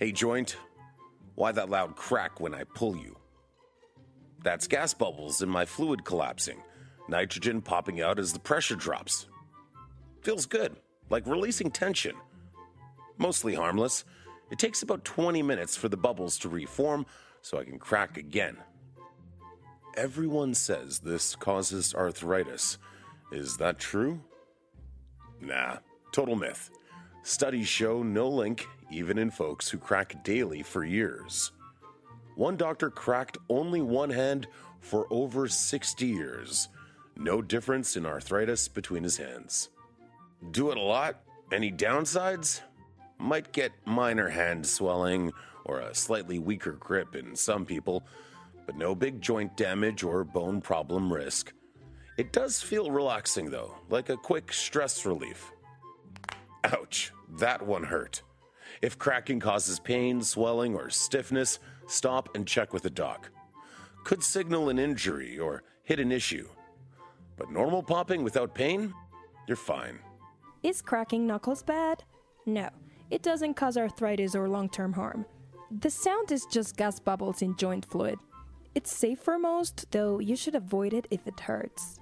Hey joint, why that loud crack when I pull you? That's gas bubbles in my fluid collapsing, nitrogen popping out as the pressure drops. Feels good, like releasing tension. Mostly harmless. It takes about 20 minutes for the bubbles to reform so I can crack again. Everyone says this causes arthritis. Is that true? Nah, total myth. Studies show no link, even in folks who crack daily for years. One doctor cracked only one hand for over 60 years. No difference in arthritis between his hands. Do it a lot? Any downsides? Might get minor hand swelling or a slightly weaker grip in some people, but no big joint damage or bone problem risk. It does feel relaxing though, like a quick stress relief. Ouch, that one hurt. If cracking causes pain, swelling, or stiffness, stop and check with a doc. Could signal an injury or hit an issue. But normal popping without pain? You're fine. Is cracking knuckles bad? No, it doesn't cause arthritis or long-term harm. The sound is just gas bubbles in joint fluid. It's safe for most, though you should avoid it if it hurts.